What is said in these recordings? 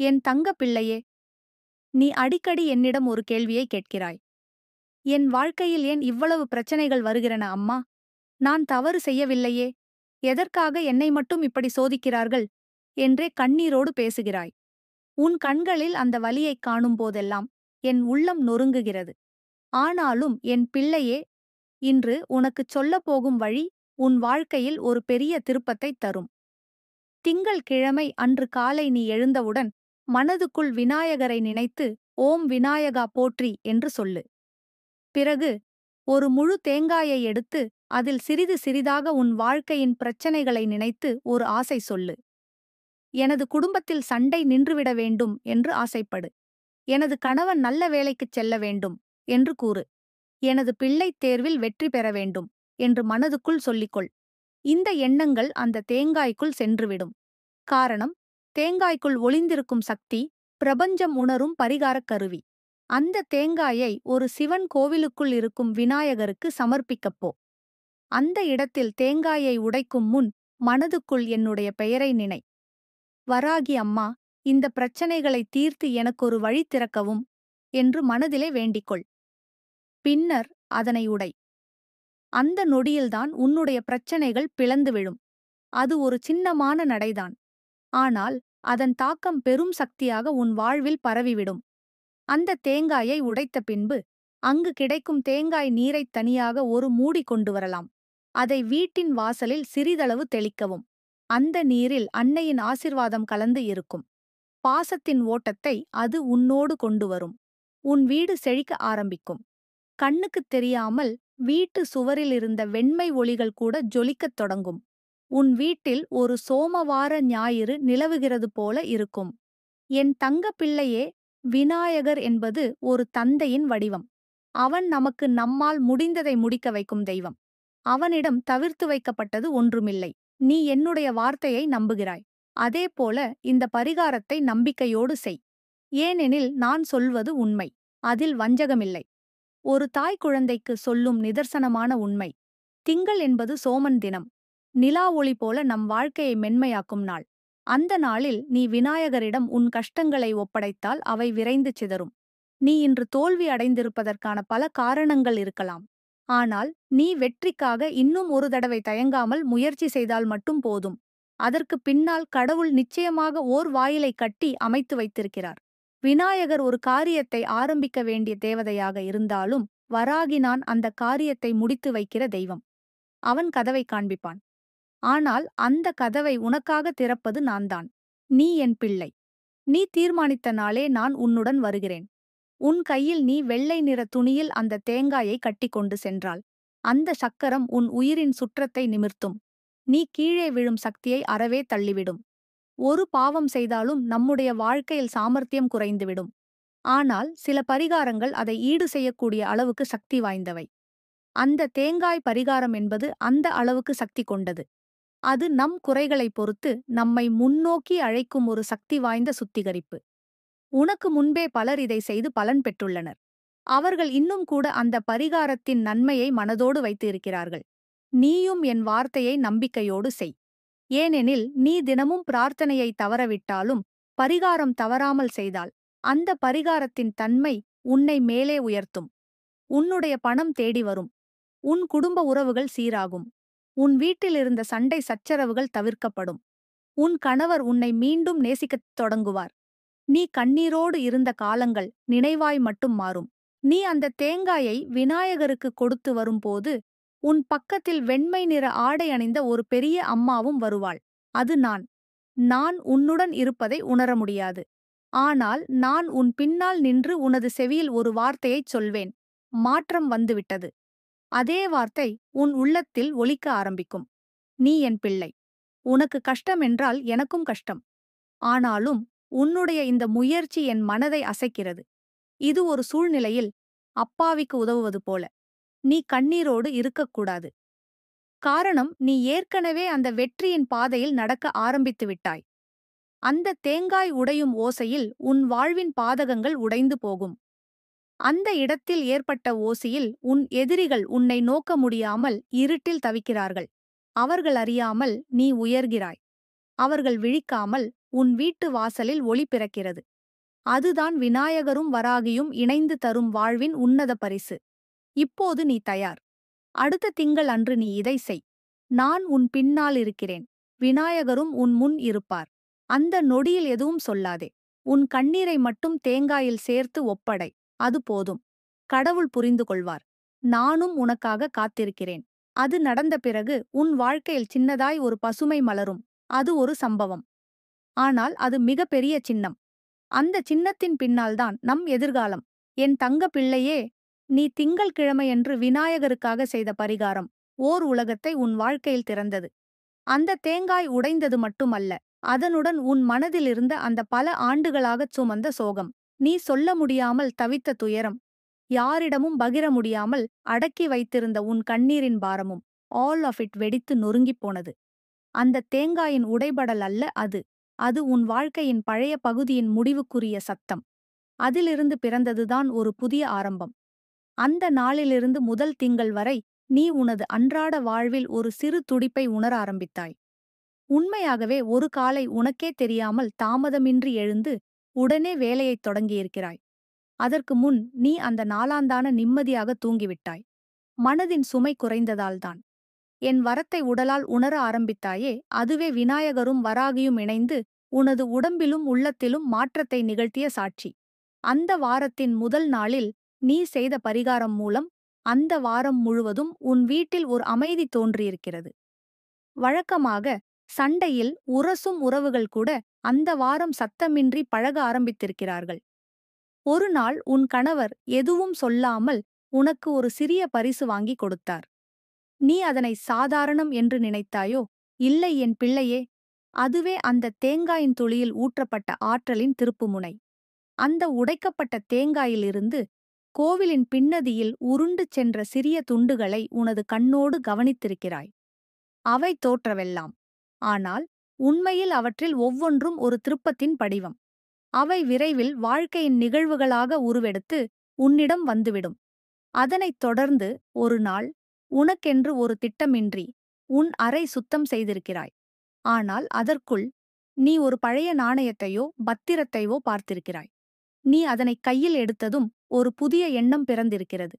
என் தங்க பிள்ளையே, நீ அடிக்கடி என்னிடம் ஒரு கேள்வியை கேட்கிறாய். என் வாழ்க்கையில் ஏன் இவ்வளவு பிரச்சனைகள் வருகிறன அம்மா? நான் தவறு செய்யவில்லையே. எதற்காக என்னை மட்டும் இப்படி சோதிக்கிறார்கள்? என்றே கண்ணீரோடு பேசுகிறாய். உன் கண்களில் அந்த வலியைக் காணும் போதெல்லாம் என் உள்ளம் நொறுங்குகிறது. ஆனாலும் என் பிள்ளையே, இன்று உனக்குச் சொல்லப்போகும் வழி உன் வாழ்க்கையில் ஒரு பெரிய திருப்பத்தைத் தரும். திங்கள் கிழமை அன்று காலை நீ எழுந்தவுடன் மனதுக்குள் விநாயகரை நினைத்து ஓம் விநாயகா போற்றி என்று சொல்லு. பிறகு ஒரு முழு தேங்காயை எடுத்து அதில் சிறிது சிறிதாக உன் வாழ்க்கையின் பிரச்சனைகளை நினைத்து ஒரு ஆசை சொல்லு. எனது குடும்பத்தில் சண்டை நின்றுவிட வேண்டும் என்று ஆசைப்படு. எனது கணவன் நல்ல வேலைக்குச் செல்ல வேண்டும் என்று கூறு. எனது பிள்ளைத் தேர்வில் வெற்றி பெற வேண்டும் என்று மனதுக்குள் சொல்லிக்கொள். இந்த எண்ணங்கள் அந்த தேங்காய்க்குள் சென்றுவிடும். காரணம், தேங்காய்க்குள் ஒளிந்திருக்கும் சக்தி பிரபஞ்சம் உணரும் பரிகாரக் கருவி. அந்த தேங்காயை ஒரு சிவன் கோவிலுக்குள் இருக்கும் விநாயகருக்கு சமர்ப்பிக்கப் போ. அந்த இடத்தில் தேங்காயை உடைக்கும் முன் மனதுக்குள் என்னுடைய பெயரை நினை. வராகி அம்மா, இந்த பிரச்சனைகளை தீர்த்து எனக்கொரு வழி திறக்கவும் என்று மனதிலே வேண்டிக்கொள். பின்னர் அதனை உடை. அந்த நொடியில்தான் உன்னுடைய பிரச்சனைகள் பிளந்து விழும். அது ஒரு சின்னமான நடைதான். ஆனால் அதன் தாக்கம் பெரும் சக்தியாக உன் வாழ்வில் பரவிவிடும். அந்த தேங்காயை உடைத்த பின்பு அங்கு கிடைக்கும் தேங்காய் நீரைத் தனியாக ஒரு மூடி கொண்டு வரலாம். அதை வீட்டின் வாசலில் சிறிதளவு தெளிக்கவும். அந்த நீரில் அன்னையின் ஆசிர்வாதம் கலந்து இருக்கும். பாசத்தின் ஓட்டத்தை அது உன்னோடு கொண்டு வரும். உன் வீடு செழிக்க ஆரம்பிக்கும். கண்ணுக்குத் தெரியாமல் வீட்டு சுவரில் இருந்த வெண்மை ஒளிகள் கூட ஜொலிக்கத் தொடங்கும். உன் வீட்டில் ஒரு சோமவார ஞாயிறு நிலவுகிறது போல இருக்கும். என் தங்கப் பிள்ளையே, விநாயகர் என்பது ஒரு தந்தையின் வடிவம். அவன் நமக்கு நம்மால் முடிந்ததை முடிக்க வைக்கும் தெய்வம். அவனிடம் தவிர்த்து வைக்கப்பட்டது ஒன்றுமில்லை. நீ என்னுடைய வார்த்தையை நம்புகிறாய். அதேபோல இந்த பரிகாரத்தை நம்பிக்கையோடு செய். ஏனெனில் நான் சொல்வது உண்மை. அதில் வஞ்சகமில்லை. ஒரு தாய் குழந்தைக்கு சொல்லும் நிதர்சனமான உண்மை. திங்கள் என்பது சோமன் தினம். நிலா ஒளி போல நம் வாழ்க்கையை மென்மையாக்கும் நாள். அந்த நாளில் நீ விநாயகரிடம் உன் கஷ்டங்களை ஒப்படைத்தால் அவை விரைந்து சிதறும். நீ இன்று தோல்வி அடைந்திருப்பதற்கான பல காரணங்கள் இருக்கலாம். ஆனால் நீ வெற்றிக்காக இன்னும் ஒரு தடவை தயங்காமல் முயற்சி செய்தால் மட்டும் போதும். அதற்குப் பின்னால் கடவுள் நிச்சயமாக ஓர் வாயிலை கட்டி அமைத்து வைத்திருக்கிறார். விநாயகர் ஒரு காரியத்தை ஆரம்பிக்க வேண்டிய தேவதையாக இருந்தாலும் வராகி நான் அந்த காரியத்தை முடித்து வைக்கிற தெய்வம். அவன் கதவை காண்பிப்பான். ஆனால் அந்த கதவை உனக்காக திறப்பது நான்தான். நீ என் பிள்ளை. நீ தீர்மானித்த நாளே நான் உன்னுடன் வருகிறேன். உன் கையில் நீ வெள்ளை நிற துணியில் அந்த தேங்காயை கட்டிக்கொண்டு சென்றால் அந்த சக்கரம் உன் உயிரின் சுற்றத்தை நிமிர்த்தும். நீ கீழே விழும் சக்தியை அறவே தள்ளிவிடும். ஒரு பாவம் செய்தாலும் நம்முடைய வாழ்க்கையில் சாமர்த்தியம் குறைந்துவிடும். ஆனால் சில பரிகாரங்கள் அதை ஈடு செய்யக்கூடிய அளவுக்கு சக்தி வாய்ந்தவை. அந்த தேங்காய் பரிகாரம் என்பது அந்த அளவுக்கு சக்தி கொண்டது. அது நம் குறைகளைப் பொறுத்து நம்மை முன்னோக்கி அழைக்கும் ஒரு சக்தி வாய்ந்த சுத்திகரிப்பு. உனக்கு முன்பே பலர் இதை செய்து பலன் பெற்றுள்ளனர். அவர்கள் இன்னும் கூட அந்த பரிகாரத்தின் நன்மையை மனதோடு வைத்து இருக்கிறார்கள். நீயும் என் வார்த்தையை நம்பிக்கையோடு செய். ஏனெனில் நீ தினமும் பிரார்த்தனையை தவறவிட்டாலும் பரிகாரம் தவறாமல் செய்தால் அந்த பரிகாரத்தின் தன்மை உன்னை மேலே உயர்த்தும். உன்னுடைய பணம் தேடி வரும். உன் குடும்ப உறவுகள் சீராகும். உன் வீட்டிலிருந்த சண்டை சச்சரவுகள் தவிர்க்கப்படும். உன் கணவர் உன்னை மீண்டும் நேசிக்கத் தொடங்குவார். நீ கண்ணீரோடு இருந்த காலங்கள் நினைவாய் மட்டும் மாறும். நீ அந்த தேங்காயை விநாயகருக்கு கொடுத்து வரும்போது உன் பக்கத்தில் வெண்மை நிற ஆடை அணிந்த ஒரு பெரிய அம்மாவும் வருவாள். அது நான். நான் உன்னுடன் இருப்பதை உணர முடியாது. ஆனால் நான் உன் பின்னால் நின்று உனது செவியில் ஒரு வார்த்தையைச் சொல்வேன். மாற்றம் வந்துவிட்டது. அதே வார்த்தை உன் உள்ளத்தில் ஒலிக்க ஆரம்பிக்கும். நீ என் பிள்ளை. உனக்கு கஷ்டம் என்றால் எனக்கும் கஷ்டம். ஆனாலும் உன்னுடைய இந்த முயற்சி என் மனதை அசைக்கிறது. இது ஒரு சூழ்நிலையில் அப்பாவிக்கு உதவுவது போல. நீ கண்ணீரோடு இருக்கக்கூடாது. காரணம், நீ ஏற்கனவே அந்த வெற்றியின் பாதையில் நடக்க ஆரம்பித்து விட்டாய். அந்த தேங்காய் உடையும் ஓசையில் உன் வாழ்வின் பாதகங்கள் உடைந்து போகும். அந்த இடத்தில் ஏற்பட்ட ஓசையில் உன் எதிரிகள் உன்னை நோக்க முடியாமல் இருட்டில் தவிக்கிறார்கள். அவர்கள் அறியாமல் நீ உயர்கிறாய். அவர்கள் விழிக்காமல் உன் வீட்டு வாசலில் ஒளி பிறக்கிறது. அதுதான் விநாயகரும் வராகியும் இணைந்து தரும் வாழ்வின் உன்னத பரிசு. இப்போது நீ தயார். அடுத்த திங்கள் அன்று நீ இதை செய். நான் உன் பின்னால் இருக்கிறேன். விநாயகரும் உன் முன் இருப்பார். அந்த நொடியில் எதுவும் சொல்லாதே. உன் கண்ணீரை மட்டும் தேங்காயில் சேர்த்து ஒப்படை. அது போதும். கடவுள் புரிந்து கொள்வார். நானும் உனக்காக காத்திருக்கிறேன். அது நடந்த பிறகு உன் வாழ்க்கையில் சின்னதாய் ஒரு பசுமை மலரும். அது ஒரு சம்பவம். ஆனால் அது மிகப்பெரிய சின்னம். அந்த சின்னத்தின் பின்னால்தான் நம் எதிர்காலம். என் தங்க பிள்ளையே, நீ திங்கள்கிழமையன்று விநாயகருக்காக செய்த பரிகாரம் ஓர் உலகத்தை உன் வாழ்க்கையில் திறந்தது. அந்த தேங்காய் உடைந்தது மட்டுமல்ல, அதனுடன் உன் மனதிலிருந்த அந்த பல ஆண்டுகளாகச் சுமந்த சோகம், நீ சொல்ல முடியாமல் தவித்த துயரம், யாரிடமும் பகிர முடியாமல் அடக்கி வைத்திருந்த உன் கண்ணீரின் பாரமும், ஆல் ஆஃப் இட் வெடித்து நொறுங்கிப் போனது. அந்த தேங்காயின் உடைபடல் அல்ல அது. அது உன் வாழ்க்கையின் பழைய பகுதியின் முடிவுக்குரிய சத்தம். அதிலிருந்து பிறந்ததுதான் ஒரு புதிய ஆரம்பம். அந்த நாளிலிருந்து முதல் திங்கள் வரை நீ உனது அன்றாட வாழ்வில் ஒரு சிறு துடிப்பை உணர ஆரம்பித்தாய். உண்மையாகவே ஒரு காலை உனக்கே தெரியாமல் தாமதமின்றி எழுந்து உடனே வேலையைத் தொடங்கியிருக்கிறாய். அதற்கு முன் நீ அந்த நாளாந்தான நிம்மதியாக தூங்கிவிட்டாய். மனதின் சுமை குறைந்ததால்தான். என் வரத்தை உடலால் உணர ஆரம்பித்தாயே, அதுவே விநாயகரும் வராகியும் இணைந்து உனது உடம்பிலும் உள்ளத்திலும் மாற்றத்தை நிகழ்த்திய சாட்சி. அந்த வாரத்தின் முதல் நாளில் நீ செய்த பரிகாரம் மூலம் அந்த வாரம் முழுவதும் உன் வீட்டில் ஒரு அமைதி தோன்றியிருக்கிறது. வழக்கமாக சண்டையில் உரசும் உறவுகள் கூட அந்த வாரம் சத்தமின்றி பழக ஆரம்பித்திருக்கிறார்கள். ஒரு நாள் உன் கணவர் எதுவும் சொல்லாமல் உனக்கு ஒரு சிறிய பரிசு வாங்கி கொடுத்தார். நீ அதனை சாதாரணம் என்று நினைத்தாயோ? இல்லை என் பிள்ளையே, அதுவே அந்த தேங்காயின் துளியில் ஊற்றப்பட்ட ஆற்றலின் திருப்புமுனை. அந்த உடைக்கப்பட்ட தேங்காயிலிருந்து கோவிலின் பின்னதியில் உருண்டு சென்ற சிறிய துண்டுகளை உனது கண்ணோடு கவனித்திருக்கிறாய். அவை தோற்றவெல்லாம். ஆனால் உண்மையில் அவற்றில் ஒவ்வொன்றும் ஒரு திருப்பத்தின் படிவம். அவை விரைவில் வாழ்க்கையின் நிகழ்வுகளாக உருவெடுத்து உன்னிடம் வந்துவிடும். அதனைத் தொடர்ந்து ஒரு நாள் உனக்கென்று ஒரு திட்டமின்றி உன் அறை சுத்தம் செய்திருக்கிறாய். ஆனால் அதற்குள் நீ ஒரு பழைய நாணயத்தையோ பத்திரத்தையோ பார்த்திருக்கிறாய். நீ அதனை கையில் எடுத்ததும் ஒரு புதிய எண்ணம் பிறந்திருக்கிறது.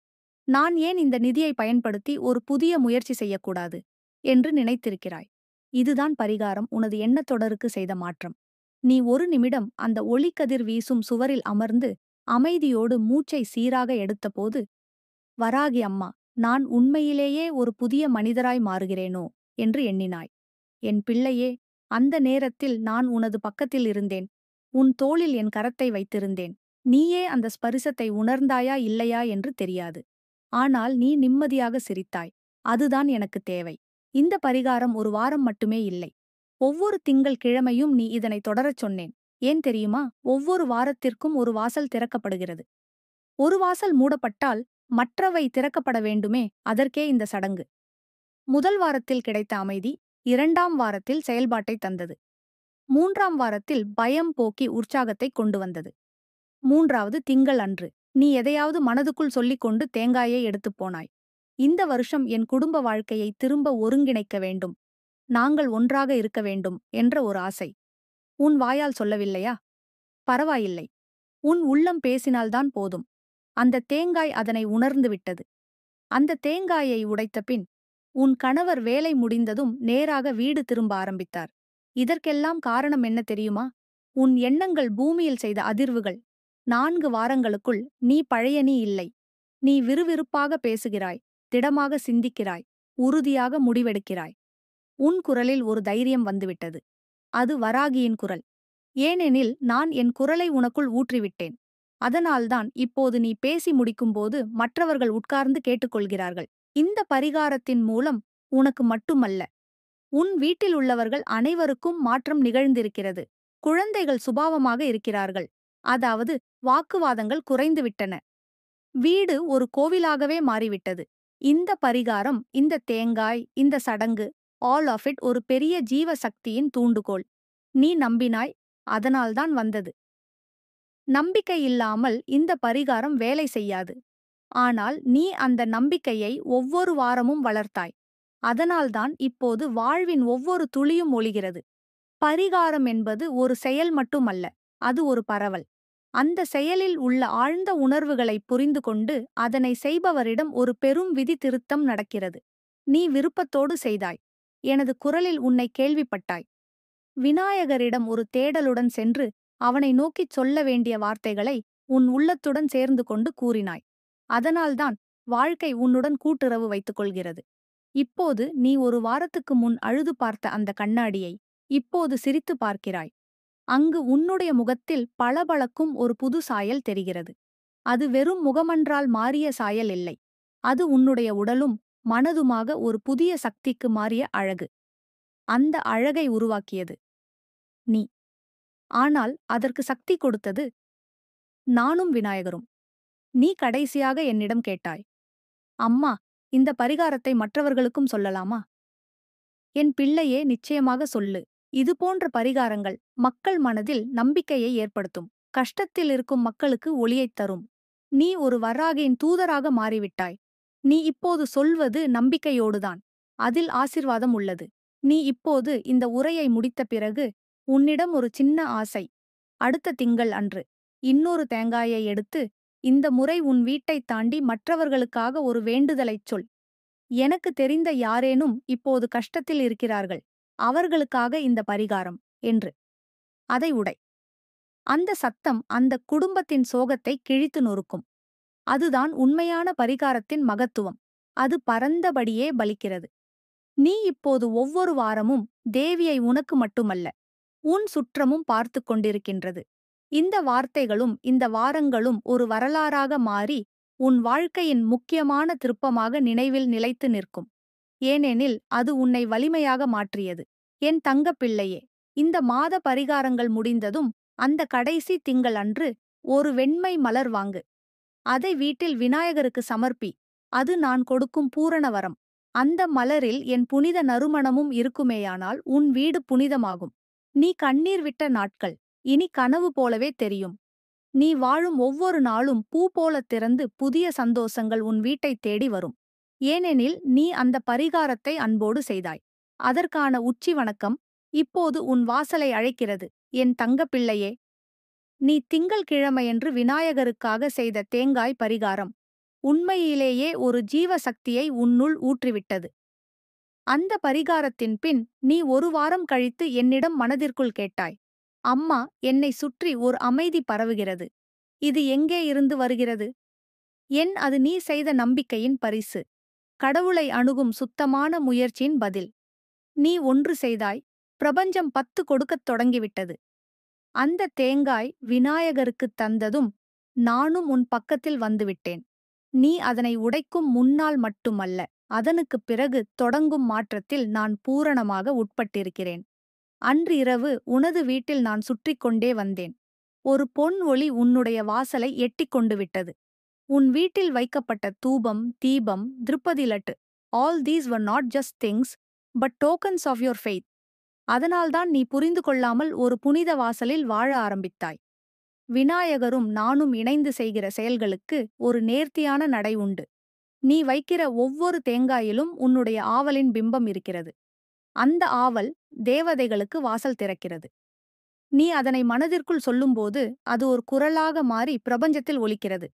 நான் ஏன் இந்த நிதியை பயன்படுத்தி ஒரு புதிய முயற்சி செய்யக்கூடாது என்று நினைத்திருக்கிறாய். இதுதான் பரிகாரம் உனது எண்ணத் தொடருக்கு செய்த மாற்றம். நீ ஒரு நிமிடம் அந்த ஒளிக்கதிர் வீசும் சுவரில் அமர்ந்து அமைதியோடு மூச்சை சீராக எடுத்தபோது, வராகி அம்மா, நான் உண்மையிலேயே ஒரு புதிய மனிதராய் மாறுகிறேனோ என்று எண்ணினாய். என் பிள்ளையே, அந்த நேரத்தில் நான் உனது பக்கத்தில் இருந்தேன். உன் தோளில் என் கரத்தை வைத்திருந்தேன். நீயே அந்த ஸ்பரிசத்தை உணர்ந்தாயா இல்லையா என்று தெரியாது. ஆனால் நீ நிம்மதியாக சிரித்தாய். அதுதான் எனக்கு தேவை. இந்த பரிகாரம் ஒரு வாரம் மட்டுமே இல்லை. ஒவ்வொரு திங்கள் கிழமையும் நீ இதனை தொடரச் சொன்னேன். ஏன் தெரியுமா? ஒவ்வொரு வாரத்திற்கும் ஒரு வாசல் திறக்கப்படுகிறது. ஒரு வாசல் மூடப்பட்டால் மற்றவை திறக்கப்பட வேண்டுமே, அதற்கே இந்த சடங்கு. முதல் வாரத்தில் கிடைத்த அமைதி 2ஆம் வாரத்தில் செயல்பாட்டை தந்தது. 3ஆம் வாரத்தில் பயம் போக்கி உற்சாகத்தைக் கொண்டு வந்தது. 3வது திங்கள் அன்று நீ எதையாவது மனதுக்குள் சொல்லிக்கொண்டு தேங்காயை எடுத்துப் போனாய். இந்த வருஷம் என் குடும்ப வாழ்க்கையை திரும்ப ஒருங்கிணைக்க வேண்டும். நாங்கள் ஒன்றாக இருக்க வேண்டும் என்ற ஒரு ஆசை. உன் வாயால் சொல்லவில்லையா? பரவாயில்லை. உன் உள்ளம் பேசினால்தான் போதும். அந்த தேங்காய் அதனை உணர்ந்து விட்டது. அந்த தேங்காயை உடைத்த பின் உன் கணவர் வேலை முடிந்ததும் நேராக வீடு திரும்ப ஆரம்பித்தார். இதற்கெல்லாம் காரணம் என்ன தெரியுமா? உன் எண்ணங்கள் பூமியில் செய்த அதிர்வுகள். 4 வாரங்களுக்குள் நீ பழைய நீ இல்லை. நீ விறுவிறுப்பாக பேசுகிறாய், திடமாக சிந்திக்கிறாய், உறுதியாக முடிவெடுக்கிறாய். உன் குரலில் ஒரு தைரியம் வந்துவிட்டது. அது வராகியின் குரல். ஏனெனில் நான் என் குரலை உனக்குள் ஊற்றிவிட்டேன். அதனால்தான் இப்போது நீ பேசி முடிக்கும்போது மற்றவர்கள் உட்கார்ந்து கேட்டுக்கொள்கிறார்கள். இந்த பரிகாரத்தின் மூலம் உனக்கு மட்டுமல்ல, உன் வீட்டில் உள்ளவர்கள் அனைவருக்கும் மாற்றம் நிகழ்ந்திருக்கிறது. குழந்தைகள் சுபாவமாக இருக்கிறார்கள். அதாவது வாக்குவாதங்கள் குறைந்துவிட்டன. வீடு ஒரு கோவிலாகவே மாறிவிட்டது. இந்த பரிகாரம், இந்த தேங்காய், இந்த சடங்கு, ஆல் ஆஃப் இட் ஒரு பெரிய ஜீவ சக்தியின் தூண்டுகோல். நீ நம்பினாய், அதனால்தான் வந்தது. நம்பிக்கை இல்லாமல் இந்த பரிகாரம் வேலை செய்யாது. ஆனால் நீ அந்த நம்பிக்கையை ஒவ்வொரு வாரமும் வளர்த்தாய். அதனால்தான் இப்போது வாழ்வின் ஒவ்வொரு துளியும் ஒளிகிறது. பரிகாரம் என்பது ஒரு செயல் மட்டுமல்ல, அது ஒரு பரவல். அந்த செயலில் உள்ள ஆழ்ந்த உணர்வுகளை புரிந்து கொண்டு அதனை செய்பவரிடம் ஒரு பெரும் விதி திருத்தம் நடக்கிறது. நீ விருப்பத்தோடு செய்தாய். எனது குரலில் உன்னை கேள்விப்பட்டாய். விநாயகரிடம் ஒரு தேடலுடன் சென்று அவனை நோக்கிச் சொல்ல வேண்டிய வார்த்தைகளை உன் உள்ளத்துடன் சேர்ந்து கொண்டு கூறினாய். அதனால்தான் வாழ்க்கை உன்னுடன் கூட்டுறவு வைத்துக் கொள்கிறது. இப்போது நீ ஒரு வாரத்துக்கு முன் அழுது பார்த்த அந்த கண்ணாடியை இப்போது சிரித்து பார்க்கிறாய். அங்கு உன்னுடைய முகத்தில் பளபளக்கும் ஒரு புது சாயல் தெரிகிறது. அது வெறும் முகமன்றால் மாறிய சாயல் இல்லை. அது உன்னுடைய உடலும் மனதுமாக ஒரு புதிய சக்திக்கு மாறிய அழகு. அந்த அழகை உருவாக்கியது நீ. ஆனால் அதற்கு சக்தி கொடுத்தது நானும் விநாயகரும். நீ கடைசியாக என்னிடம் கேட்டாய், அம்மா, இந்த பரிகாரத்தை மற்றவர்களுக்கும் சொல்லலாமா? என் பிள்ளையே, நிச்சயமாக சொல்லு. இதுபோன்ற பரிகாரங்கள் மக்கள் மனதில் நம்பிக்கையை ஏற்படுத்தும். கஷ்டத்தில் இருக்கும் மக்களுக்கு ஒளியைத் தரும். நீ ஒரு வராகியின் தூதராக மாறிவிட்டாய். நீ இப்போது சொல்வது நம்பிக்கையோடுதான். அதில் ஆசிர்வாதம் உள்ளது. நீ இப்போது இந்த உரையை முடித்த பிறகு உன்னிடம் ஒரு சின்ன ஆசை. அடுத்த திங்கள் அன்று இன்னொரு தேங்காயை எடுத்து இந்த முறை உன் வீட்டைத் தாண்டி மற்றவர்களுக்காக ஒரு வேண்டுதலைச் சொல். எனக்கு தெரிந்த யாரேனும் இப்போது கஷ்டத்தில் இருக்கிறார்கள், அவர்களுக்காக இந்த பரிகாரம் என்று. அதை உடை. அந்த சத்தம் அந்த குடும்பத்தின் சோகத்தை கிழித்து நொறுக்கும். அதுதான் உண்மையான பரிகாரத்தின் மகத்துவம். அது பரந்தபடியே பலிக்கிறது. நீ இப்போது ஒவ்வொரு வாரமும் தேவியை உனக்கு மட்டுமல்ல, உன் சுற்றமும் பார்த்து கொண்டிருக்கின்றது. இந்த வார்த்தைகளும் இந்த வாரங்களும் ஒரு வரலாறாக மாறி உன் வாழ்க்கையின் முக்கியமான திருப்பமாக நினைவில் நிலைத்து நிற்கும். ஏனெனில் அது உன்னை வலிமையாக மாற்றியது. என் தங்கப்பிள்ளையே, இந்த மாத பரிகாரங்கள் முடிந்ததும் அந்த கடைசி திங்கள் அன்று ஒரு வெண்மை மலர் வாங்கு. அதை வீட்டில் விநாயகருக்கு சமர்ப்பி. அது நான் கொடுக்கும் பூரண வரம். அந்த மலரில் என் புனித நறுமணமும் இருக்குமேயானால் உன் வீடு புனிதமாகும். நீ கண்ணீர் விட்ட நாட்கள் இனி கனவு போலவே தெரியும். நீ வாழும் ஒவ்வொரு நாளும் பூ போலத் திறந்து புதிய சந்தோஷங்கள் உன் வீட்டைத் தேடி வரும். ஏனெனில் நீ அந்த பரிகாரத்தை அன்போடு செய்தாய். அதற்கான உச்சி வணக்கம் இப்போது உன் வாசலை அழைக்கிறது. என் தங்கப்பிள்ளையே, நீ திங்கள்கிழமையன்று விநாயகருக்காக செய்த தேங்காய் பரிகாரம் உண்மையிலேயே ஒரு ஜீவ சக்தியை உன்னுள் ஊற்றிவிட்டது. அந்த பரிகாரத்தின் பின் நீ ஒரு வாரம் கழித்து என்னிடம் மனதிற்குள் கேட்டாய், அம்மா, என்னை சுற்றி ஒரு அமைதி பரவுகிறது. இது எங்கே இருந்து வருகிறது? அது நீ செய்த நம்பிக்கையின் பரிசு. கடவுளை அணுகும் சுத்தமான முயற்சியின் பதில். நீ ஒன்று செய்தாய், பிரபஞ்சம் 10 கொடுக்கத் தொடங்கிவிட்டது. அந்த தேங்காய் விநாயகருக்குத் தந்ததும் நானும் உன் பக்கத்தில் வந்துவிட்டேன். நீ அதனை உடைக்கும் முன்னால் மட்டுமல்ல, அதனுக்குப் பிறகு தொடங்கும் மாற்றத்தில் நான் பூரணமாக உட்பட்டிருக்கிறேன். அன்று இரவு உனது வீட்டில் நான் சுற்றிக் கொண்டே வந்தேன். ஒரு பொன் ஒளி உன்னுடைய வாசலை எட்டிக் கொண்டு விட்டது. உன் வீட்டில் வைக்கப்பட்ட தூபம், தீபம், Tirupati laddu, all these were not just things but tokens of your faith. அதனால்தான் நீ புரிந்து கொள்ளாமல் ஒரு புனித வாசலில் வாழ ஆரம்பித்தாய். விநாயகரும் நானும் இணைந்து செய்கிற செயல்களுக்கு ஒரு நேர்த்தியான நடை உண்டு. நீ வைக்கிற ஒவ்வொரு தேங்காயிலும் உன்னுடைய ஆவலின் பிம்பம் இருக்கிறது. அந்த ஆவல் தேவதைகளுக்கு வாசல் திறக்கிறது. நீ அதனை மனதிற்குள் சொல்லும்போது அது ஒரு குரலாக மாறி பிரபஞ்சத்தில் ஒலிக்கிறது.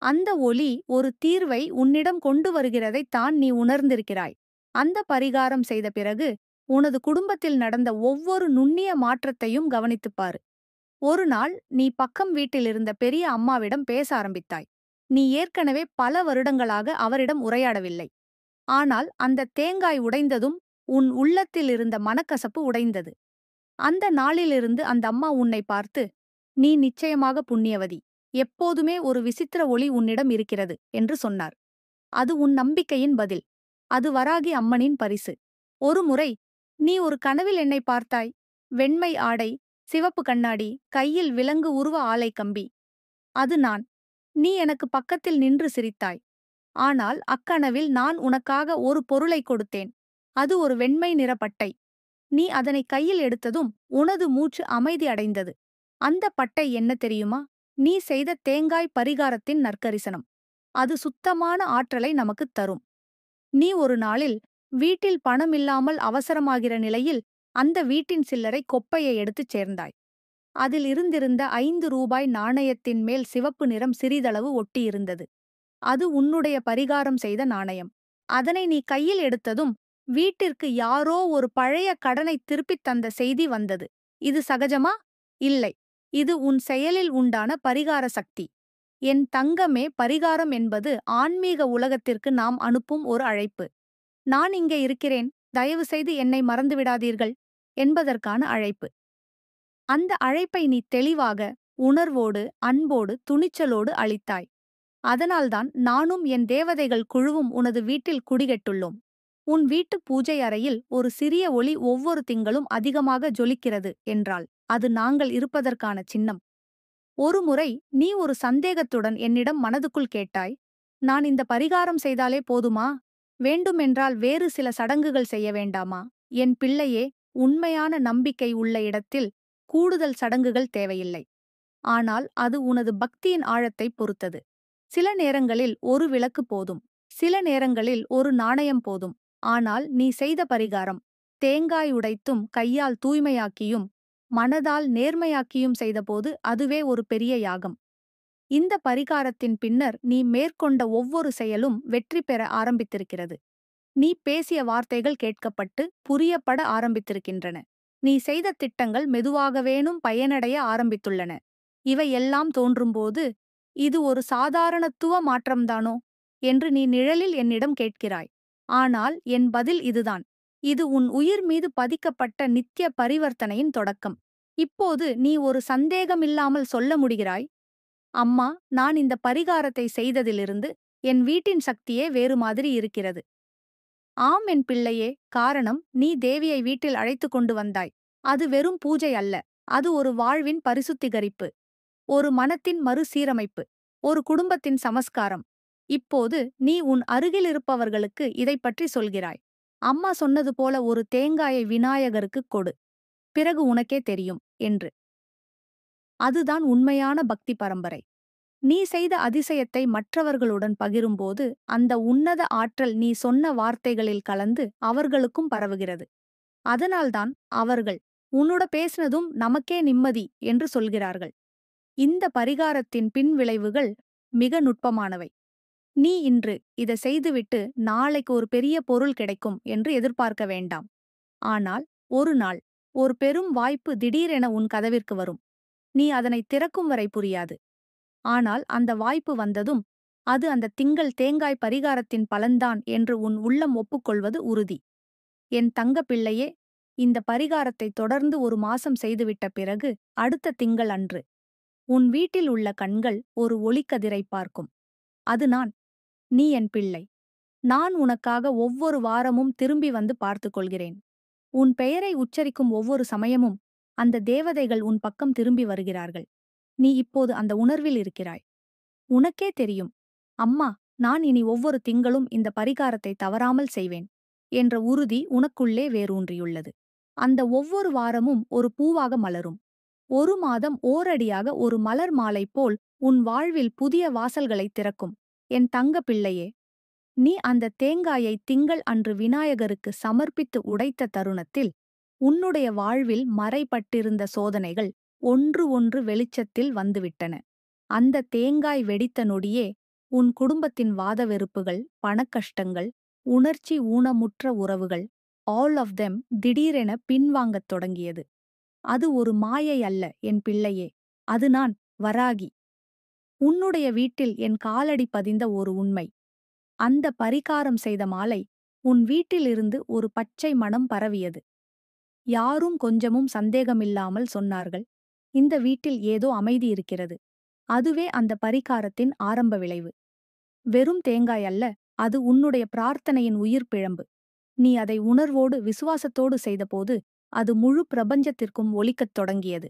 அந்த ஒலி ஒரு தீர்வை உன்னிடம் கொண்டு வருகிறதைத் தான் நீ உணர்ந்திருக்கிறாய். அந்த பரிகாரம் செய்த பிறகு உனது குடும்பத்தில் நடந்த ஒவ்வொரு நுண்ணிய மாற்றத்தையும் கவனித்துப்பாரு. ஒரு நாள் நீ பக்கம் வீட்டிலிருந்த பெரிய அம்மாவிடம் பேச ஆரம்பித்தாய். நீ ஏற்கனவே பல வருடங்களாக அவரிடம் உரையாடவில்லை. ஆனால் அந்த தேங்காய் உடைந்ததும் உன் உள்ளத்தில் இருந்த மனக்கசப்பு உடைந்தது. அந்த நாளிலிருந்து அந்த அம்மா உன்னை பார்த்து, நீ நிச்சயமாக புண்ணியவதி, எப்போதுமே ஒரு விசித்திர ஒளி உன்னிடம் இருக்கிறது என்று சொன்னார். அது உன் நம்பிக்கையின் பதில். அது வராகி அம்மனின் பரிசு. ஒருமுறை நீ ஒரு கனவில் என்னை பார்த்தாய். வெண்மை ஆடை, சிவப்பு கண்ணாடி, கையில் விலங்கு உருவ ஆலை கம்பி. அது நான். நீ எனக்கு பக்கத்தில் நின்று சிரித்தாய். ஆனால் அக்கனவில் நான் உனக்காக ஒரு பொருளை கொடுத்தேன். அது ஒரு வெண்மை நிற பட்டை. நீ அதனை கையில் எடுத்ததும் உனது மூச்சு அமைதி அடைந்தது. அந்த பட்டை என்ன தெரியுமா? நீ செய்த தேங்காய் பரிகாரத்தின் நற்கரிசனம். அது சுத்தமான ஆற்றலை நமக்குத் தரும். நீ ஒரு நாளில் வீட்டில் பணமில்லாமல் அவசரமாகிற நிலையில் அந்த வீட்டின் சில்லறை கொப்பையை எடுத்துச் சேர்ந்தாய். அதில் இருந்திருந்த 5 ரூபாய் நாணயத்தின் மேல் சிவப்பு நிறம் சிறிதளவு ஒட்டியிருந்தது. அது உன்னுடைய பரிகாரம் செய்த நாணயம். அதனை நீ கையில் எடுத்ததும் வீட்டிற்கு யாரோ ஒரு பழைய கடனை திருப்பித் தந்த செய்தி வந்தது. இது சகஜமா? இல்லை. இது உன் செயலில் உண்டான பரிகார சக்தி. என் தங்கமே, பரிகாரம் என்பது ஆன்மீக உலகத்திற்கு நாம் அனுப்பும் ஒரு அழைப்பு. நான் இங்கே இருக்கிறேன், தயவு செய்து என்னை மறந்துவிடாதீர்கள் என்பதற்கான அழைப்பு. அந்த அழைப்பை நீ தெளிவாக, உணர்வோடு, அன்போடு, துணிச்சலோடு அளித்தாய். அதனால்தான் நானும் என் தேவதைகள் குழுவும் உனது வீட்டில் குடிகெட்டுள்ளோம். உன் வீட்டு பூஜை அறையில் ஒரு சிறிய ஒளி ஒவ்வொரு திங்களும் அதிகமாக ஜொலிக்கிறது என்றால் அது நாங்கள் இருப்பதற்கான சின்னம். ஒருமுறை நீ ஒரு சந்தேகத்துடன் என்னிடம் மனதுக்குள் கேட்டாய், நான் இந்த பரிகாரம் செய்தாலே போதுமா? வேண்டுமென்றால் வேறு சில சடங்குகள் செய்ய வேண்டாமா? என் பிள்ளையே, உண்மையான நம்பிக்கை உள்ள இடத்தில் கூடுதல் சடங்குகள் தேவையில்லை. ஆனால் அது உனது பக்தியின் ஆழத்தைப் பொறுத்தது. சில நேரங்களில் ஒரு விளக்கு போதும், சில நேரங்களில் ஒரு நாணயம் போதும். ஆனால் நீ செய்த பரிகாரம், தேங்காய் உடைத்தும் கையால் தூய்மையாக்கியும் மனதால் நேர்மையாக்கியும் செய்தபோது அதுவே ஒரு பெரிய யாகம். இந்த பரிகாரத்தின் பின்னர் நீ மேற்கொண்ட ஒவ்வொரு செயலும் வெற்றி பெற ஆரம்பித்திருக்கிறது. நீ பேசிய வார்த்தைகள் கேட்கப்பட்டு புரியப்பட ஆரம்பித்திருக்கின்றன. நீ செய்த திட்டங்கள் மெதுவாகவேனும் பயனடைய ஆரம்பித்துள்ளன. இவை எல்லாம் தோன்றும்போது, இது ஒரு சாதாரணத்துவ மாற்றம்தானோ என்று நீ நிழலில் என்னிடம் கேட்கிறாய். ஆனால் என் பதில் இதுதான். இது உன் உயிர் மீது பதிக்கப்பட்ட நித்திய பரிவர்த்தனையின் தொடக்கம். இப்போது நீ ஒரு சந்தேகமில்லாமல் சொல்ல முடிகிறாய், அம்மா, நான் இந்த பரிகாரத்தை செய்ததிலிருந்து என் வீட்டின் சக்தியே வேறு மாதிரி இருக்கிறது. ஆம் என் பிள்ளையே, காரணம் நீ தேவியை வீட்டில் அழைத்து கொண்டு வந்தாய். அது வெறும் பூஜை அல்ல, அது ஒரு வாழ்வின் பரிசுத்திகரிப்பு, ஒரு மனத்தின் மறுசீரமைப்பு, ஒரு குடும்பத்தின் சமஸ்காரம். இப்போது நீ உன் அருகிலிருப்பவர்களுக்கு இதைப் பற்றி சொல்கிறாய். அம்மா சொன்னது போல ஒரு தேங்காயை விநாயகருக்குக் கொடு, பிறகு உனக்கே தெரியும் என்று. அதுதான் உண்மையான பக்தி பரம்பரை. நீ செய்த அதிசயத்தை மற்றவர்களுடன் பகிரும்போது அந்த உன்னத ஆற்றல் நீ சொன்ன வார்த்தைகளில் கலந்து அவர்களுக்கும் பரவுகிறது. அதனால்தான் அவர்கள் உன்னோட பேசினதும் நமக்கே நிம்மதி என்று சொல்கிறார்கள். இந்த பரிகாரத்தின் பின்விளைவுகள் மிக நுட்பமானவை. நீ இன்று இதை செய்துவிட்டு நாளைக்கு ஒரு பெரிய பொருள் கிடைக்கும் என்று எதிர்பார்க்க வேண்டாம். ஆனால் ஒரு நாள் ஒரு பெரும் வாய்ப்பு திடீரென உன் கதவிற்கு வரும். நீ அதனை திறக்கும் வரை புரியாது. ஆனால் அந்த வாய்ப்பு வந்ததும் அது அந்த திங்கள் தேங்காய் பரிகாரத்தின் பலன்தான் என்று உன் உள்ளம் ஒப்புக்கொள்வது உறுதி. என் தங்க பிள்ளையே, இந்த பரிகாரத்தை தொடர்ந்து 1 மாசம் செய்துவிட்ட பிறகு அடுத்த திங்கள் அன்று உன் வீட்டில் உள்ள கண்கள் ஒரு ஒளிக்கதிரை பார்க்கும். அது நான். நீ என் பிள்ளை. நான் உனக்காக ஒவ்வொரு வாரமும் திரும்பி வந்து பார்த்துக் கொள்கிறேன். உன் பெயரை உச்சரிக்கும் ஒவ்வொரு சமயமும் அந்த தேவதைகள் உன் பக்கம் திரும்பி வருகிறார்கள். நீ இப்போது அந்த உணர்வில் இருக்கிறாய். உனக்கே தெரியும், அம்மா, நான் இனி ஒவ்வொரு திங்களும் இந்த பரிகாரத்தை தவறாமல் செய்வேன் என்ற உறுதி உனக்குள்ளே வேரூன்றியுள்ளது. அந்த ஒவ்வொரு வாரமும் ஒரு பூவாக மலரும். 1 மாதம் ஓரடியாக ஒரு மலர் மாலை போல் உன் வாழ்வில் புதிய வாசல்களைத் திறக்கும். என் தங்க பிள்ளையே, நீ அந்த தேங்காயை திங்கள் அன்று விநாயகருக்கு சமர்ப்பித்து உடைத்த தருணத்தில் உன்னுடைய வாழ்வில் மறைபட்டிருந்த சோதனைகள் ஒன்று ஒன்று வெளிச்சத்தில் வந்துவிட்டன. அந்த தேங்காய் வெடித்த நொடியே உன் குடும்பத்தின் வாத வெறுப்புகள், பணக்கஷ்டங்கள், உணர்ச்சி ஊனமுற்ற உறவுகள், ஆல் ஆஃப் தெம் திடீரென பின்வாங்கத் தொடங்கியது. அது ஒரு மாயை அல்ல என் பிள்ளையே, அது நான், வராகி. உன்னுடைய வீட்டில் என் காலடி பதிந்த ஒரு உண்மை. அந்த பரிகாரம் செய்த மாலை உன் வீட்டிலிருந்து ஒரு பச்சை மணம் பரவியது. யாரும் கொஞ்சமும் சந்தேகமில்லாமல் சொன்னார்கள், இந்த வீட்டில் ஏதோ அமைதி இருக்கிறது. அதுவே அந்த பரிகாரத்தின் ஆரம்ப விளைவு. வெறும் தேங்காய் அல்ல, அது உன்னுடைய பிரார்த்தனையின் உயிர் பிழம்பு. நீ அதை உணர்வோடு விசுவாசத்தோடு செய்தபோது அது முழு பிரபஞ்சத்திற்கும் ஒலிக்கத் தொடங்கியது.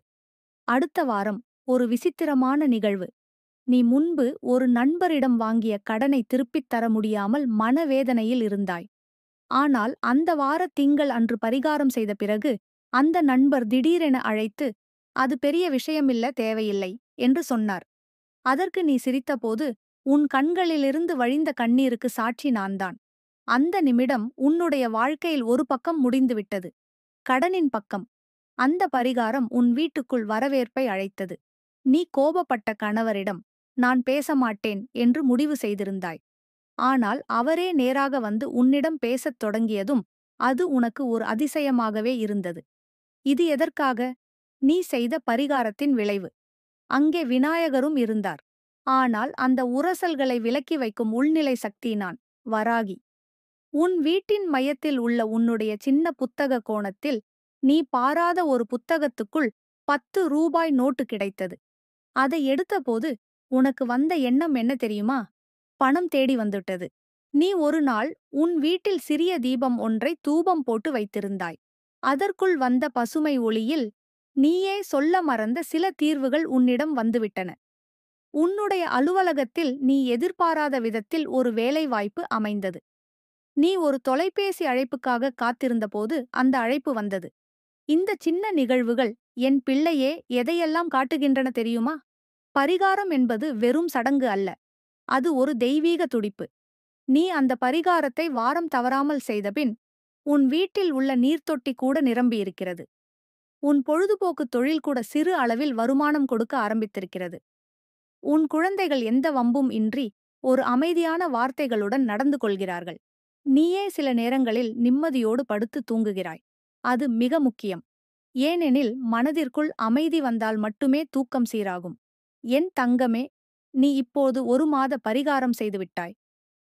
அடுத்த வாரம் ஒரு விசித்திரமான நிகழ்வு. நீ முன்பு ஒரு நண்பரிடம் வாங்கிய கடனை திருப்பித் தர முடியாமல் மனவேதனையில் இருந்தாய். ஆனால் அந்த வார திங்கள் அன்று பரிகாரம் செய்த பிறகு அந்த நண்பர் திடீரென அழைத்து, அது பெரிய விஷயமில்ல, தேவையில்லை என்று சொன்னார். அதற்கு நீ சிரித்தபோது உன் கண்களிலிருந்து வழிந்த கண்ணீருக்கு சாட்சி நான்தான். அந்த நிமிடம் உன்னுடைய வாழ்க்கையில் ஒரு பக்கம் முடிந்துவிட்டது. கடனின் பக்கம். அந்த பரிகாரம் உன் வீட்டுக்குள் வரவேற்பை அழைத்தது. நீ கோபப்பட்ட கணவரிடம் நான் பேச மாட்டேன் என்று முடிவு செய்திருந்தாய். ஆனால் அவரே நேராக வந்து உன்னிடம் பேசத் தொடங்கியதும் அது உனக்கு ஒரு அதிசயமாகவே இருந்தது. இது எதற்காக? நீ செய்த பரிகாரத்தின் விளைவு. அங்கே விநாயகரும் இருந்தார். ஆனால் அந்த உரசல்களை விலக்கி வைக்கும் உள்நிலை சக்தி நான், வராகி. உன் வீட்டின் மையத்தில் உள்ள உன்னுடைய சின்ன புத்தக கோணத்தில் நீ பாராத ஒரு புத்தகத்துக்குள் 10 ரூபாய் நோட்டு கிடைத்தது. அதை எடுத்தபோது உனக்கு வந்த எண்ணம் என்ன தெரியுமா? பணம் தேடி வந்துட்டது. நீ ஒரு நாள் உன் வீட்டில் சிறிய தீபம் ஒன்றை தூபம் போட்டு வைத்திருந்தாய். அதற்குள் வந்த பசுமை ஒளியில் நீயே சொல்ல மறந்த சில தீர்வுகள் உன்னிடம் வந்துவிட்டன. உன்னுடைய அலுவலகத்தில் நீ எதிர்பாராத விதத்தில் ஒரு வேலைவாய்ப்பு அமைந்தது. நீ ஒரு தொலைபேசி அழைப்புக்காக காத்திருந்தபோது அந்த அழைப்பு வந்தது. இந்த சின்ன நிகழ்வுகள் என் பிள்ளையே எதையெல்லாம் காட்டுகின்றன தெரியுமா? பரிகாரம் என்பது வெறும் சடங்கு அல்ல. அது ஒரு தெய்வீக துடிப்பு. நீ அந்த பரிகாரத்தை வாரம் தவறாமல் செய்தபின் உன் வீட்டில் உள்ள நீர்த்தொட்டி கூட நிரம்பியிருக்கிறது. உன் பொழுதுபோக்கு தொழில் கூட சிறு அளவில் வருமானம் கொடுக்க ஆரம்பித்திருக்கிறது. உன் குழந்தைகள் எந்த வம்பும் இன்றி ஒரு அமைதியான வார்த்தைகளுடன் நடந்து கொள்கிறார்கள். நீயே சில நேரங்களில் நிம்மதியோடு படுத்து தூங்குகிறாய். அது மிக முக்கியம். ஏனெனில் மனதிற்குள் அமைதி வந்தால் மட்டுமே தூக்கம் சீராகும். என் தங்கமே, நீ இப்போது 1 மாத பரிகாரம் செய்துவிட்டாய்.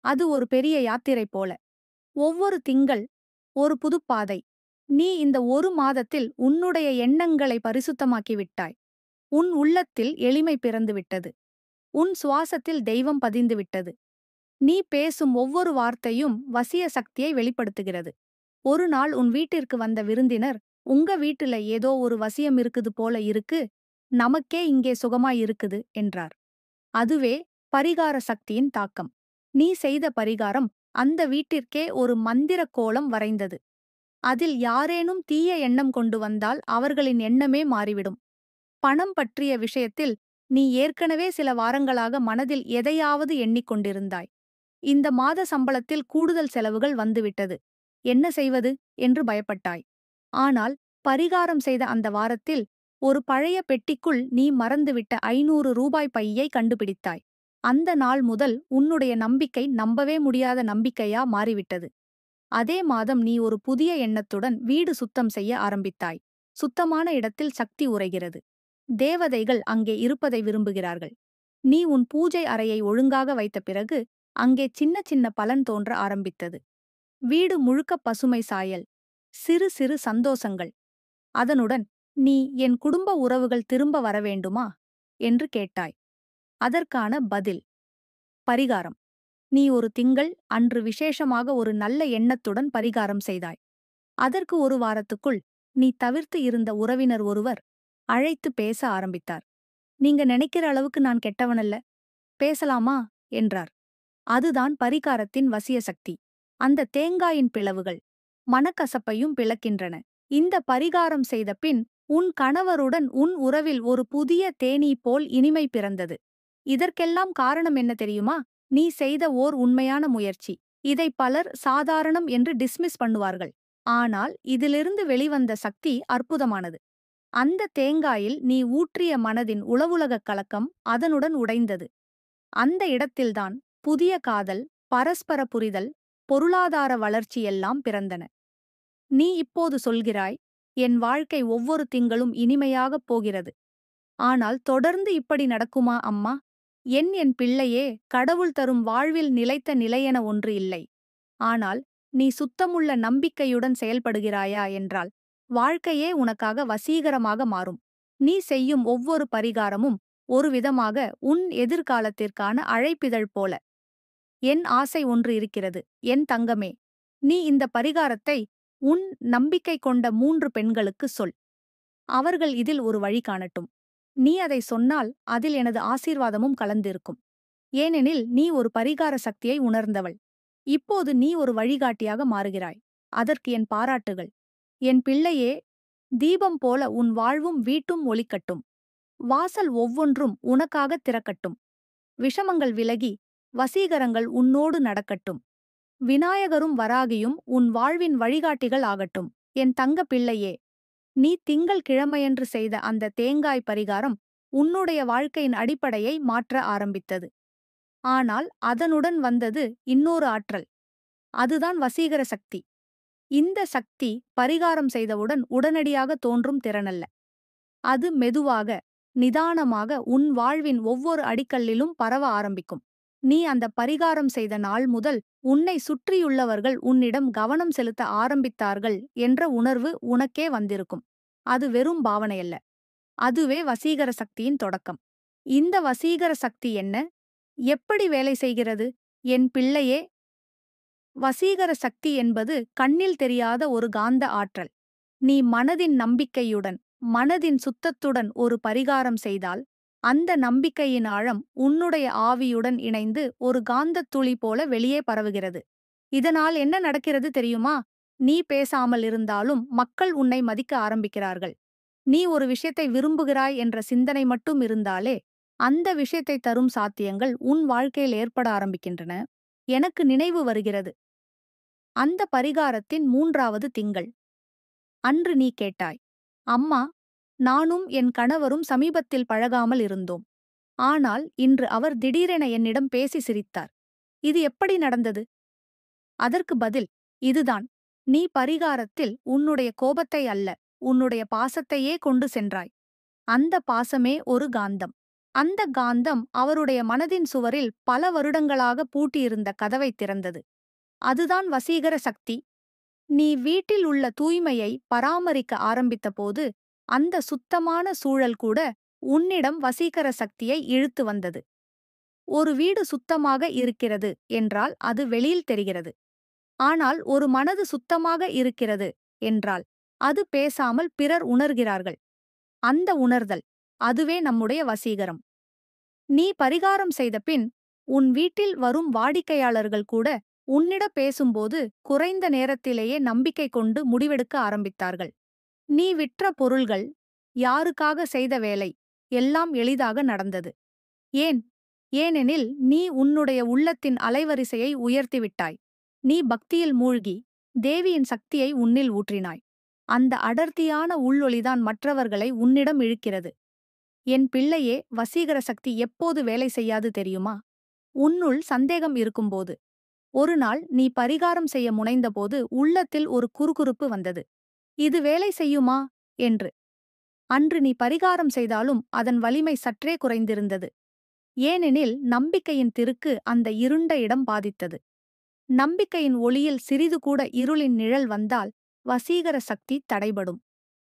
அது ஒரு பெரிய யாத்திரை போல. ஒவ்வொரு திங்கள் ஒரு புதுப்பாதை. நீ இந்த 1 மாதத்தில் உன்னுடைய எண்ணங்களை பரிசுத்தமாக்கிவிட்டாய். உன் உள்ளத்தில் எளிமை பிறந்துவிட்டது. உன் சுவாசத்தில் தெய்வம் பதிந்துவிட்டது. நீ பேசும் ஒவ்வொரு வார்த்தையும் வசிய சக்தியை வெளிப்படுத்துகிறது. ஒரு நாள் உன் வீட்டிற்கு வந்த விருந்தினர், உங்க வீட்டுல ஏதோ ஒரு வசியம் இருக்குது போல இருக்கு, நமக்கே இங்கே சுகமாய் இருக்குது என்றார். அதுவே பரிகார சக்தியின் தாக்கம். நீ செய்த பரிகாரம் அந்த வீட்டிற்கே ஒரு மந்திர கோலம் வரைந்தது. அதில் யாரேனும் தீய எண்ணம் கொண்டு வந்தால் அவர்களின் எண்ணமே மாறிவிடும். பணம் பற்றிய விஷயத்தில் நீ ஏற்கனவே சில வாரங்களாக மனதில் எதையாவது எண்ணிக்கொண்டிருந்தாய். இந்த மாத சம்பளத்தில் கூடுதல் செலவுகள் வந்துவிட்டது. என்ன செய்வது என்று பயப்பட்டாய். ஆனால் பரிகாரம் செய்த அந்த வாரத்தில் ஒரு பழைய பெட்டிக்குள் நீ மறந்துவிட்ட 500 ரூபாய் பையை கண்டுபிடித்தாய். அந்த நாள் முதல் உன்னுடைய நம்பிக்கை நம்பவே முடியாத நம்பிக்கையா மாறிவிட்டது. அதே மாதம் நீ ஒரு புதிய எண்ணத்துடன் வீடு சுத்தம் செய்ய ஆரம்பித்தாய். சுத்தமான இடத்தில் சக்தி உறைகிறது. தேவதைகள் அங்கே இருப்பதை விரும்புகிறார்கள். நீ உன் பூஜை அறையை ஒழுங்காக வைத்த பிறகு அங்கே சின்ன சின்ன பலன் தோன்ற ஆரம்பித்தது. வீடு முழுக்க பசுமை சாயல், சிறு சிறு சந்தோஷங்கள். அதனுடன் நீ என் குடும்ப உறவுகள் திரும்ப வரவேண்டுமா என்று கேட்டாய். அதற்கான பதில் பரிகாரம். நீ ஒரு திங்கள் அன்று விசேஷமாக ஒரு நல்ல எண்ணத்துடன் பரிகாரம் செய்தாய். அதற்கு 1 வாரத்துக்குள் நீ தவிர்த்து இருந்த உறவினர் ஒருவர் அழைத்து பேச ஆரம்பித்தார். நீங்க நினைக்கிற அளவுக்கு நான் கெட்டவனல்ல, பேசலாமா என்றார். அதுதான் பரிகாரத்தின் வசிய சக்தி. அந்த தேங்காயின் பிளவுகள் மனக்கசப்பையும் பிளக்கின்றன. இந்த பரிகாரம் செய்த பின் உன் கணவருடன் உன் உறவில் ஒரு புதிய தேனீ போல் இனிமை பிறந்தது. இதற்கெல்லாம் காரணம் என்ன தெரியுமா? நீ செய்த ஓர் உண்மையான முயற்சி. இதை பலர் சாதாரணம் என்று டிஸ்மிஸ் பண்ணுவார்கள். ஆனால் இதிலிருந்து வெளிவந்த சக்தி அற்புதமானது. அந்த தேங்காயில் நீ ஊற்றிய மனதின் உளவுலகக் கலக்கம் அதனுடன் உடைந்தது. அந்த இடத்தில்தான் புதிய காதல், பரஸ்பர புரிதல், பொருளாதார வளர்ச்சியெல்லாம் பிறந்தன. நீ இப்போது சொல்கிறாய், என் வாழ்க்கை ஒவ்வொரு திங்களும் இனிமையாகப் போகிறது. ஆனால் தொடர்ந்து இப்படி நடக்குமா அம்மா? என் பிள்ளையே, கடவுள் தரும் வாழ்வில் நிலைத்த நிலையென ஒன்று இல்லை. ஆனால் நீ சுத்தமுள்ள நம்பிக்கையுடன் செயல்படுகிறாயா என்றால் வாழ்க்கையே உனக்காக வசீகரமாக மாறும். நீ செய்யும் ஒவ்வொரு பரிகாரமும் ஒரு விதமாக உன் எதிர்காலத்திற்கான அழைப்பிதழ் போல. என் ஆசை ஒன்று இருக்கிறது, என் தங்கமே. நீ இந்த பரிகாரத்தை உன் நம்பிக்கை கொண்ட 3 பெண்களுக்கு சொல். அவர்கள் இதில் ஒரு வழி காணட்டும். நீ அதை சொன்னால் அதில் எனது ஆசீர்வாதமும் கலந்திருக்கும். ஏனெனில் நீ ஒரு பரிகார சக்தியை உணர்ந்தவள். இப்போது நீ ஒரு வழிகாட்டியாக மாறுகிறாய். அதற்கு என் பாராட்டுகள். என் பிள்ளையே, தீபம் போல உன் வாழ்வும் வீட்டும் ஒளிக்கட்டும். வாசல் ஒவ்வொன்றும் உனக்காக திறக்கட்டும். விஷமங்கள் விலகி வசீகரங்கள் உன்னோடு நடக்கட்டும். விநாயகரும் வராகியும் உன் வாழ்வின் வழிகாட்டிகள் ஆகட்டும். என் தங்க பிள்ளையே, நீ திங்கள் கிழமையன்று செய்த அந்த தேங்காய் பரிகாரம் உன்னுடைய வாழ்க்கையின் அடிப்படையை மாற்ற ஆரம்பித்தது. ஆனால் அதனுடன் வந்தது இன்னொரு ஆற்றல். அதுதான் வசீகர சக்தி. இந்த சக்தி பரிகாரம் செய்தவுடன் உடனடியாக தோன்றும் திறனல்ல. அது மெதுவாக, நிதானமாக உன் வாழ்வின் ஒவ்வொரு அடிக்கல்லிலும் பரவ ஆரம்பிக்கும். நீ அந்த பரிகாரம் செய்த நாள் முதல் உன்னை சுற்றியுள்ளவர்கள் உன்னிடம் கவனம் செலுத்த ஆரம்பித்தார்கள் என்ற உணர்வு உனக்கே வந்திருக்கும். அது வெறும் பாவனையல்ல. அதுவே வசீகர சக்தியின் தொடக்கம். இந்த வசீகர சக்தி என்ன? எப்படி வேலை செய்கிறது? என் பிள்ளையே, வசீகர சக்தி என்பது கண்ணில் தெரியாத ஒரு காந்த ஆற்றல். நீ மனதின் நம்பிக்கையுடன், மனதின் சுத்தத்துடன் ஒரு பரிகாரம் செய்தால், அந்த நம்பிக்கையின் ஆழம் உன்னுடைய ஆவியுடன் இணைந்து ஒரு காந்தத் துளி போல வெளியே பரவுகிறது. இதனால் என்ன நடக்கிறது தெரியுமா? நீ பேசாமல் இருந்தாலும் மக்கள் உன்னை மதிக்க ஆரம்பிக்கிறார்கள். நீ ஒரு விஷயத்தை விரும்புகிறாய் என்ற சிந்தனை மட்டும் இருந்தாலே, அந்த விஷயத்தை தரும் சாத்தியங்கள் உன் வாழ்க்கையில் ஏற்பட ஆரம்பிக்கின்றன. எனக்கு நினைவு வருகிறது. அந்த பரிகாரத்தின் 3வது திங்கள். அன்று நீ கேட்டாய், அம்மா, நானும் என் கணவரும் சமீபத்தில் பழகாமல் இருந்தோம். ஆனால் இன்று அவர் திடீரென என்னிடம் பேசி சிரித்தார். இது எப்படி நடந்தது? அதற்கு பதில் இதுதான். நீ பரிகாரத்தில் உன்னுடைய கோபத்தை அல்ல, உன்னுடைய பாசத்தையே கொண்டு சென்றாய். அந்த பாசமே ஒரு காந்தம். அந்த காந்தம் அவருடைய மனதின் சுவரில் பல வருடங்களாக பூட்டியிருந்த கதவைத் திறந்தது. அதுதான் வசீகர சக்தி. நீ வீட்டில் உள்ள தூய்மையை பராமரிக்க ஆரம்பித்தபோது அந்த சுத்தமான சூழல் கூட உன்னிடம் வசீகர சக்தியை இழுத்து வந்தது. ஒரு வீடு சுத்தமாக இருக்கிறது என்றால் அது வெளியில் தெரிகிறது. ஆனால் ஒரு மனது சுத்தமாக இருக்கிறது என்றால் அது பேசாமல் பிறர் உணர்கிறார்கள். அந்த உணர்தல், அதுவே நம்முடைய வசீகரம். நீ பரிகாரம் செய்த பின் உன் வீட்டில் வரும் வாடிக்கையாளர்கள் கூட உன்னிட பேசும்போது குறைந்த நேரத்திலேயே நம்பிக்கை கொண்டு முடிவெடுக்க ஆரம்பித்தார்கள். நீ விற்ற பொருள்கள், யாருக்காக செய்த வேலை, எல்லாம் எளிதாக நடந்தது. ஏன்? ஏனெனில் நீ உன்னுடைய உள்ளத்தின் அலைவரிசையை உயர்த்திவிட்டாய். நீ பக்தியில் மூழ்கி தேவியின் சக்தியை உன்னில் ஊற்றினாய். அந்த அடர்த்தியான உள்ளொளிதான் மற்றவர்களை உன்னிடம் இழுக்கிறது. என் பிள்ளையே, வசீகர சக்தி எப்போது வேலை செய்யாது தெரியுமா? உன்னுள் சந்தேகம் இருக்கும்போது. ஒரு நாள் நீ பரிகாரம் செய்ய முனைந்தபோது உள்ளத்தில் ஒரு குறுகுறுப்பு வந்தது. இது வேலை செய்யுமா என்று. அன்று நீ பரிகாரம் செய்தாலும் அதன் வலிமை சற்றே குறைந்திருந்தது. ஏனெனில் நம்பிக்கையின் திருக்கு அந்த இருண்ட இடம் பாதித்தது. நம்பிக்கையின் ஒளியில் சிறிது கூட இருளின் நிழல் வந்தால் வசீகர சக்தி தடைபடும்.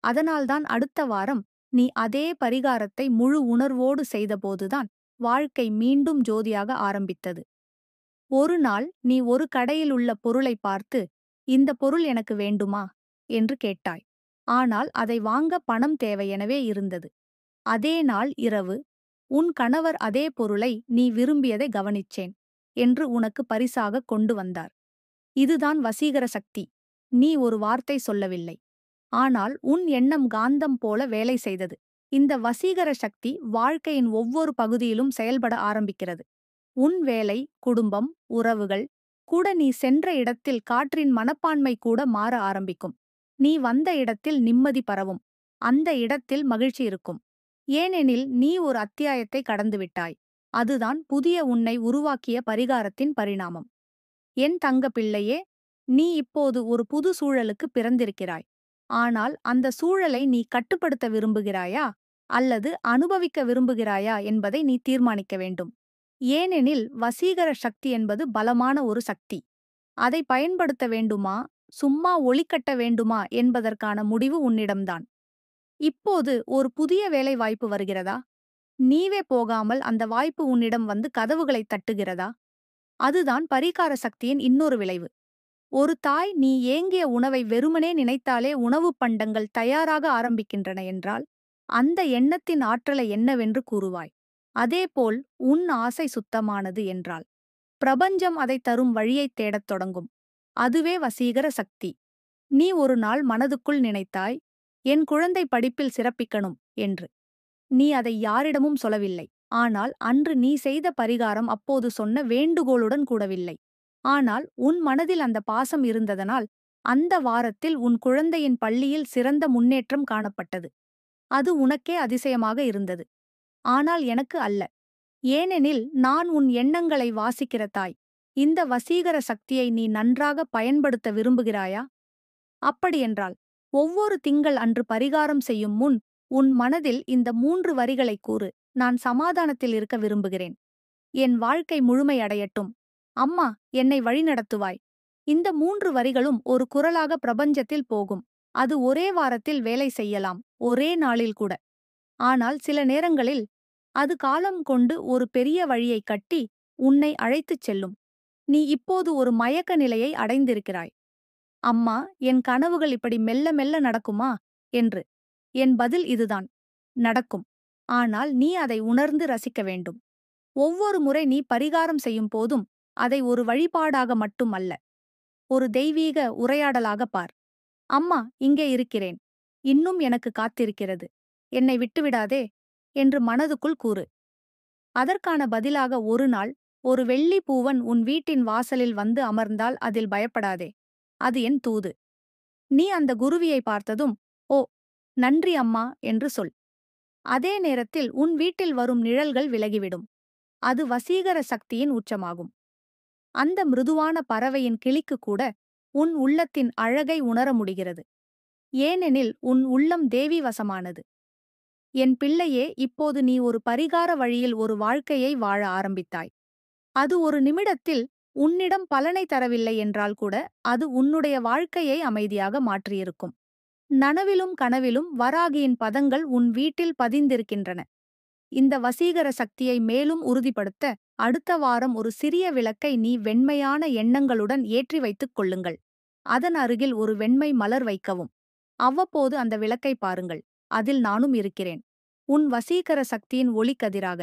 அதனால்தான் அடுத்த வாரம் நீ அதே பரிகாரத்தை முழு உணர்வோடு செய்தபோதுதான் வாழ்க்கை மீண்டும் ஜோதியாக ஆரம்பித்தது. ஒரு நாள் நீ ஒரு கடையில் உள்ள பொருளை பார்த்து, இந்த பொருள் எனக்கு வேண்டுமா என்று கேட்டாய். ஆனால் அதை வாங்க பணம் தேவையெனவே இருந்தது. அதே நாள் இரவு உன் கணவர் அதே பொருளை நீ விரும்பியதை கவனிச்சேன் என்று உனக்கு பரிசாக கொண்டு வந்தார். இதுதான் வசீகர சக்தி. நீ ஒரு வார்த்தை சொல்லவில்லை. ஆனால் உன் எண்ணம் காந்தம் போல வேலை செய்தது. இந்த வசீகர சக்தி வாழ்க்கையின் ஒவ்வொரு பகுதியிலும் செயல்பட ஆரம்பிக்கிறது. உன் வேலை, குடும்பம், உறவுகள் கூட. நீ சென்ற இடத்தில் காற்றின் மனப்பான்மை கூட மாற ஆரம்பிக்கும். நீ வந்த இடத்தில் நிம்மதி பரவும். அந்த இடத்தில் மகிழ்ச்சி இருக்கும். ஏனெனில் நீ ஒரு அத்தியாயத்தை கடந்துவிட்டாய். அதுதான் புதிய உன்னை உருவாக்கிய பரிகாரத்தின் பரிணாமம். என் தங்க பிள்ளையே, நீ இப்போது ஒரு புது சூழலுக்கு பிறந்திருக்கிறாய். ஆனால் அந்த சூழலை நீ கட்டுப்படுத்த விரும்புகிறாயா அல்லது அனுபவிக்க விரும்புகிறாயா என்பதை நீ தீர்மானிக்க வேண்டும். ஏனெனில் வசீகர சக்தி என்பது பலமான ஒரு சக்தி. அதை பயன்படுத்த வேண்டுமா, சும்மா ஒளிக்கட்ட வேண்டுமா என்பதற்கான முடிவு உன்னிடம்தான். இப்போது ஒரு புதிய வேலை வாய்ப்பு வருகிறதா? நீவே போகாமல் அந்த வாய்ப்பு உன்னிடம் வந்து கதவுகளை தட்டுகிறதா? அதுதான் பரிகார சக்தியின் இன்னொரு விளைவு. ஒரு தாய் நீ ஏங்கிய உணவை வெறுமனே நினைத்தாலே உணவுப் பண்டங்கள் தயாராக ஆரம்பிக்கின்றன என்றால், அந்த எண்ணத்தின் ஆற்றலை என்னவென்று கூறுவாய். அதேபோல் உன் ஆசை சுத்தமானது என்றால், பிரபஞ்சம் அதை தரும் வழியைத் தேடத் தொடங்கும். அதுவே வசீகர சக்தி. நீ ஒரு நாள் மனதுக்குள் நினைத்தாய், என் குழந்தை படிப்பில் சிறப்பிக்கணும் என்று. நீ அதை யாரிடமும் சொல்லவில்லை. ஆனால் அன்று நீ செய்த பரிகாரம் அப்போது சொன்ன வேண்டுகோளுடன் கூடவில்லை. ஆனால் உன் மனதில் அந்த பாசம் இருந்ததனால் அந்த வாரத்தில் உன் குழந்தையின் பள்ளியில் சிறந்த முன்னேற்றம் காணப்பட்டது. அது உனக்கே அதிசயமாக இருந்தது. ஆனால் எனக்கு அல்ல. ஏனெனில் நான் உன் எண்ணங்களை வாசிக்கிற தாய். இந்த வசீகர சக்தியை நீ நன்றாக பயன்படுத்த விரும்புகிறாயா? அப்படியென்றால் ஒவ்வொரு திங்கள் அன்று பரிகாரம் செய்யும் முன் உன் மனதில் இந்த 3 வரிகளைக் கூறு. நான் சமாதானத்தில் இருக்க விரும்புகிறேன். என் வாழ்க்கை முழுமையடையட்டும். அம்மா, என்னை வழிநடத்துவாய். இந்த 3 வரிகளும் ஒரு குரலாக பிரபஞ்சத்தில் போகும். அது ஒரே வாரத்தில் வேலை செய்யலாம், ஒரே நாளில் கூட. ஆனால் சில நேரங்களில் அது காலம் கொண்டு ஒரு பெரிய வழியைக் கட்டி உன்னை அழைத்துச் செல்லும். நீ இப்போது ஒரு மயக்க நிலையை அடைந்திருக்கிறாய். அம்மா, என் கனவுகள் இப்படி மெல்ல மெல்ல நடக்குமா என்று. என் பதில் இதுதான். நடக்கும். ஆனால் நீ அதை உணர்ந்து ரசிக்க வேண்டும். ஒவ்வொரு முறை நீ பரிகாரம் செய்யும் போதும் அதை ஒரு வழிபாடாக மட்டும் அல்ல, ஒரு தெய்வீக உரையாடலாக பார். அம்மா, இங்கே இருக்கிறேன். இன்னும் எனக்கு காத்திருக்கிறது. என்னை விட்டுவிடாதே என்று மனதுக்குள் கூறு. அதற்கான பதிலாக ஒரு நாள் ஒரு வெள்ளி பூவன் உன் வீட்டின் வாசலில் வந்து அமர்ந்தால் அதில் பயப்படாதே. அது என் தூது. நீ அந்த குருவியை பார்த்ததும், ஓ, நன்றி அம்மா என்று சொல். அதே நேரத்தில் உன் வீட்டில் வரும் நிழல்கள் விலகிவிடும். அது வசீகர சக்தியின் உச்சமாகும். அந்த மிருதுவான பறவையின் கிளிக்கு கூட உன் உள்ளத்தின் அழகை உணர முடிகிறது. ஏனெனில் உன் உள்ளம் தேவி வசமானது. என் பிள்ளையே, இப்போது நீ ஒரு பரிகார வழியில் ஒரு வாழ்க்கையை வாழ ஆரம்பித்தாய். அது ஒரு நிமிடத்தில் உன்னிடம் பலனை தரவில்லை என்றால் கூட அது உன்னுடைய வாழ்க்கையை அமைதியாக மாற்றியிருக்கும். நனவிலும் கனவிலும் வராகியின் பதங்கள் உன் வீட்டில் பதிந்திருக்கின்றன. இந்த வசீகர சக்தியை மேலும் உறுதிப்படுத்த அடுத்த வாரம் ஒரு சிறிய விளக்கை நீ வெண்மையான எண்ணங்களுடன் ஏற்றி வைத்துக் கொள்ளுங்கள். அதன் அருகில் ஒரு வெண்மை மலர் வைக்கவும். அவ்வப்போது அந்த விளக்கை பாருங்கள். அதில் நானும் இருக்கிறேன். உன் வசீகர சக்தியின் ஒளிக்கதிராக.